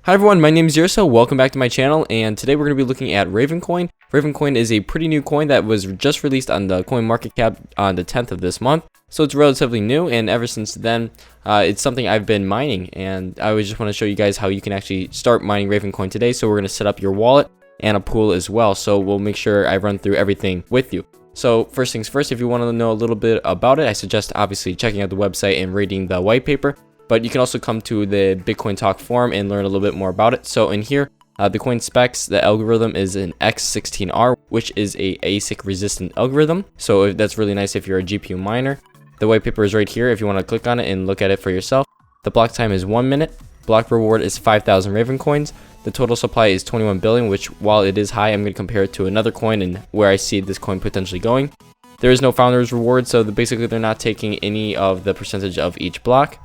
Hi everyone, my name is Yurso. Welcome back to my channel, and today we're going to be looking at Ravencoin. Ravencoin is a pretty new coin that was just released on the CoinMarketCap on the 10th of this month. So it's relatively new, and ever since then, it's something I've been mining, and I just want to show you guys how you can actually start mining Ravencoin today. So we're going to set up your wallet and a pool as well. So we'll make sure I run through everything with you. So first things first, if you want to know a little bit about it, I suggest obviously checking out the website and reading the white paper. But you can also come to the Bitcoin Talk forum and learn a little bit more about it. So in here, the coin specs, the algorithm is an X16R, which is a ASIC resistant algorithm. So that's really nice if you're a GPU miner. The white paper is right here if you want to click on it and look at it for yourself. The block time is 1 minute. Block reward is 5,000 Raven coins. The total supply is 21 billion, which while it is high, I'm going to compare it to another coin and where I see this coin potentially going. There is no founder's reward, so basically they're not taking any of the percentage of each block,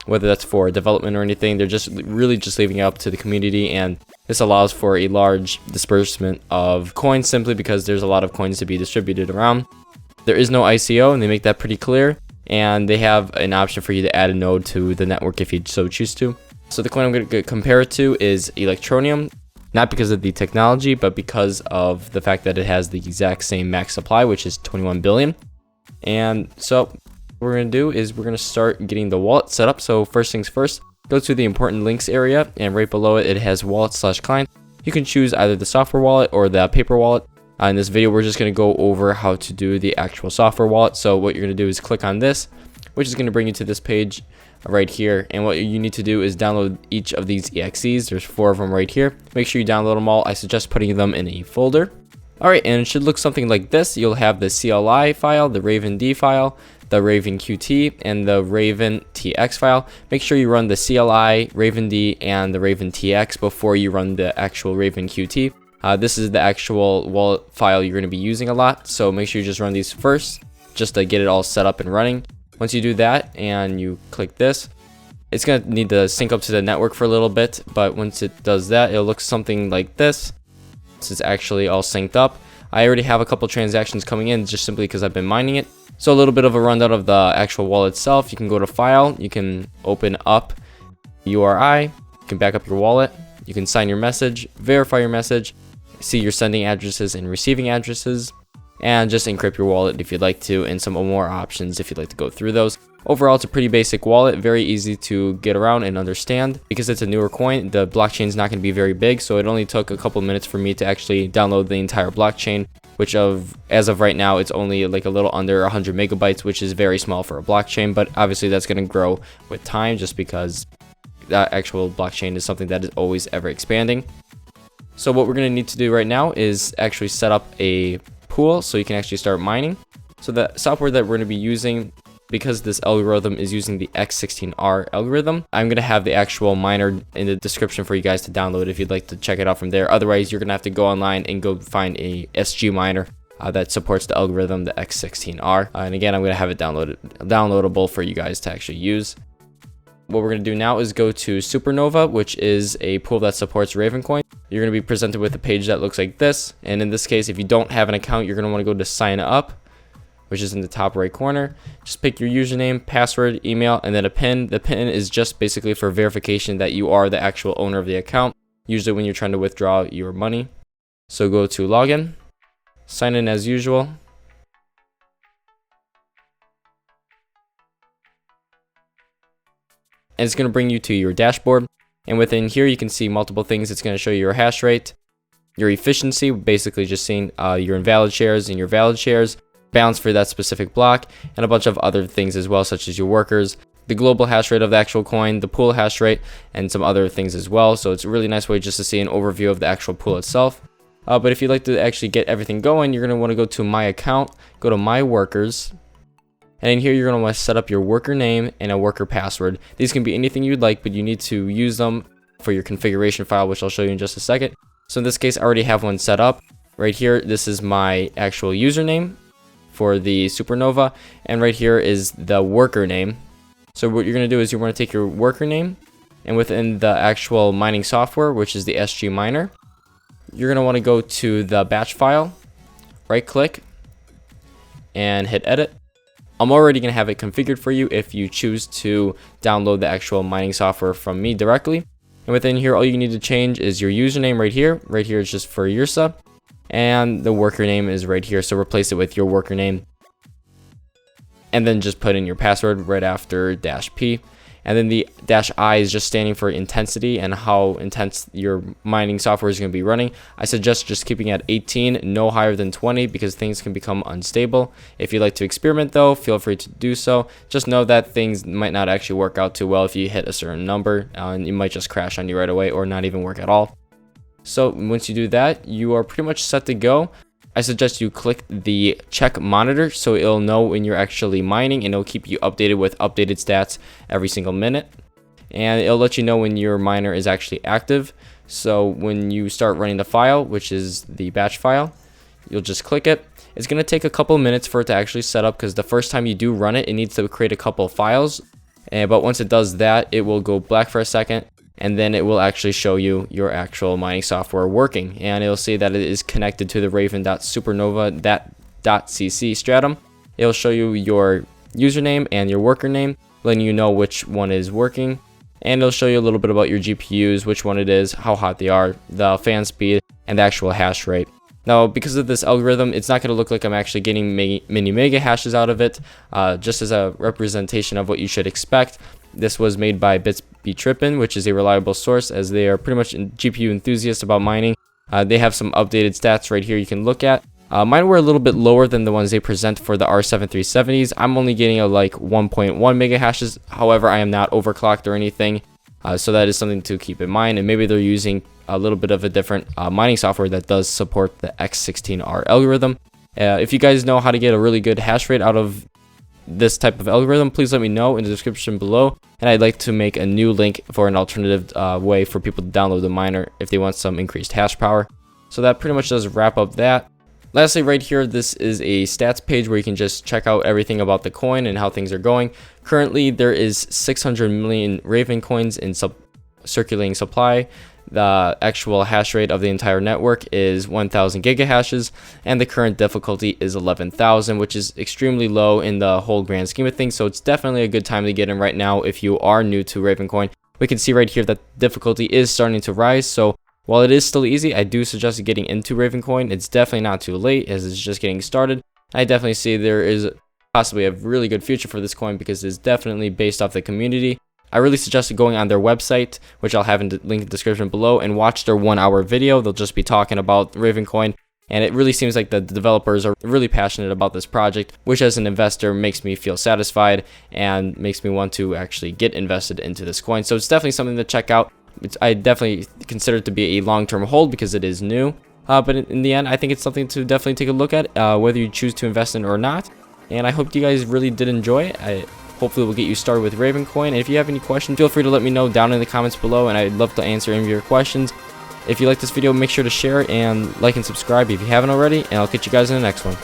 whether that's for development or anything. They're just really just leaving it up to the community, and this allows for a large disbursement of coins simply because there's a lot of coins to be distributed around. There is no ICO, and they make that pretty clear, and they have an option for you to add a node to the network if you so choose to. So the coin I'm going to compare it to is Electroneum, not because of the technology, but because of the fact that it has the exact same max supply, which is 21 billion. And so what we're going to do is we're going to start getting the wallet set up. So first things first, go to the important links area, and right below it, it has wallet/client. You can choose either the software wallet or the paper wallet. In this video, we're just going to go over how to do the actual software wallet. So what you're going to do is click on this, which is going to bring you to this page right here. And what you need to do is download each of these EXEs. There's 4 of them right here. Make sure you download them all. I suggest putting them in a folder. Alright, and it should look something like this. You'll have the CLI file, the RavenD file, the RavenQT, and the RavenTX file. Make sure you run the CLI, RavenD, and the RavenTX before you run the actual RavenQT. This is the actual wallet file you're going to be using a lot, so make sure you just run these first just to get it all set up and running. Once you do that and you click this, it's going to need to sync up to the network for a little bit, but once it does that, it'll look something like this. This is actually all synced up. I already have a couple transactions coming in just simply because I've been mining it. So a little bit of a rundown of the actual wallet itself. You can go to File, you can open up URI, you can back up your wallet, you can sign your message, verify your message, see your sending addresses and receiving addresses, and just encrypt your wallet if you'd like to, and some more options if you'd like to go through those. Overall, it's a pretty basic wallet, very easy to get around and understand. Because it's a newer coin, the blockchain is not going to be very big, so it only took a couple minutes for me to actually download the entire blockchain, which as of right now, it's only like a little under 100 megabytes, which is very small for a blockchain, but obviously that's going to grow with time just because that actual blockchain is something that is always ever expanding. So what we're going to need to do right now is actually set up a pool so you can actually start mining. So the software that we're going to be using, because this algorithm is using the X16R algorithm, I'm going to have the actual miner in the description for you guys to download if you'd like to check it out from there. Otherwise, you're going to have to go online and go find a SG miner that supports the algorithm, the X16R. And again, I'm going to have it downloadable for you guys to actually use. What we're going to do now is go to Supernova, which is a pool that supports Ravencoin. You're going to be presented with a page that looks like this. And in this case, if you don't have an account, you're going to want to go to sign up, which is in the top right corner. Just pick your username, password, email, and then a PIN. The PIN is just basically for verification that you are the actual owner of the account, usually when you're trying to withdraw your money. So go to login, sign in as usual. And it's going to bring you to your dashboard. And within here, you can see multiple things. It's going to show you your hash rate, your efficiency, basically just seeing your invalid shares and your valid shares, balance for that specific block, and a bunch of other things as well, such as your workers, the global hash rate of the actual coin, the pool hash rate, and some other things as well. So it's a really nice way just to see an overview of the actual pool itself. But if you'd like to actually get everything going, you're going to want to go to My Account, go to My Workers, and in here you're going to want to set up your worker name and a worker password. These can be anything you'd like, but you need to use them for your configuration file, which I'll show you in just a second. So in this case, I already have one set up. Right here, this is my actual username for the Supernova, and right here is the worker name. So what you're going to do is you want to take your worker name, and within the actual mining software, which is the SG miner, you're going to want to go to the batch file, right click, and hit edit. I'm already going to have it configured for you if you choose to download the actual mining software from me directly. And within here, all you need to change is your username right here. Right here is just for Yursa. And the worker name is right here. So replace it with your worker name. And then just put in your password right after -P. And then the -I is just standing for intensity and how intense your mining software is going to be running. I suggest just keeping at 18, no higher than 20, because things can become unstable. If you'd like to experiment though, feel free to do so. Just know that things might not actually work out too well if you hit a certain number, and it might just crash on you right away or not even work at all. So once you do that, you are pretty much set to go. I suggest you click the check monitor so it'll know when you're actually mining, and it'll keep you updated with updated stats every single minute. And it'll let you know when your miner is actually active. So when you start running the file, which is the batch file, you'll just click it. It's going to take a couple minutes for it to actually set up, because the first time you do run it, it needs to create a couple files. But once it does that, it will go black for a second. And then it will actually show you your actual mining software working, and it'll say that it is connected to the raven.supernova.cc stratum. It'll show you your username and your worker name, letting you know which one is working, and it'll show you a little bit about your GPUs, which one it is, how hot they are, the fan speed, and the actual hash rate. Now, because of this algorithm, it's not going to look like I'm actually getting many mega hashes out of it. Just as a representation of what you should expect, this was made by BitsBeTrippin, which is a reliable source, as they are pretty much GPU enthusiasts about mining. They have some updated stats right here you can look at. Mine were a little bit lower than the ones they present for the R7370s. I'm only getting a like 1.1 mega hashes. However, I am not overclocked or anything. So that is something to keep in mind, and maybe they're using a little bit of a different mining software that does support the X16R algorithm. If you guys know how to get a really good hash rate out of this type of algorithm, please let me know in the description below, and I'd like to make a new link for an alternative way for people to download the miner if they want some increased hash power. So that pretty much does wrap up that. Lastly, right here, this is a stats page where you can just check out everything about the coin and how things are going. Currently, there is 600 million Ravencoins in circulating supply. The actual hash rate of the entire network is 1000 gigahashes, and the current difficulty is 11,000, which is extremely low in the whole grand scheme of things. So it's definitely a good time to get in right now if you are new to Ravencoin. We can see right here that difficulty is starting to rise. So while it is still easy, I do suggest getting into Ravencoin. It's definitely not too late, as it's just getting started. I definitely see there is possibly a really good future for this coin, because it's definitely based off the community. I really suggest going on their website, which I'll have in the link in the description below, and watch their 1-hour video. They'll just be talking about Ravencoin, and it really seems like the developers are really passionate about this project, which as an investor makes me feel satisfied and makes me want to actually get invested into this coin. So it's definitely something to check out. I definitely consider it to be a long-term hold because it is new, but in the end, I think it's something to definitely take a look at, whether you choose to invest in or not. And I hope you guys really did enjoy it. Hopefully we'll get you started with Ravencoin. And if you have any questions, feel free to let me know down in the comments below, and I'd love to answer any of your questions. If you like this video, make sure to share and like and subscribe if you haven't already, and I'll catch you guys in the next one.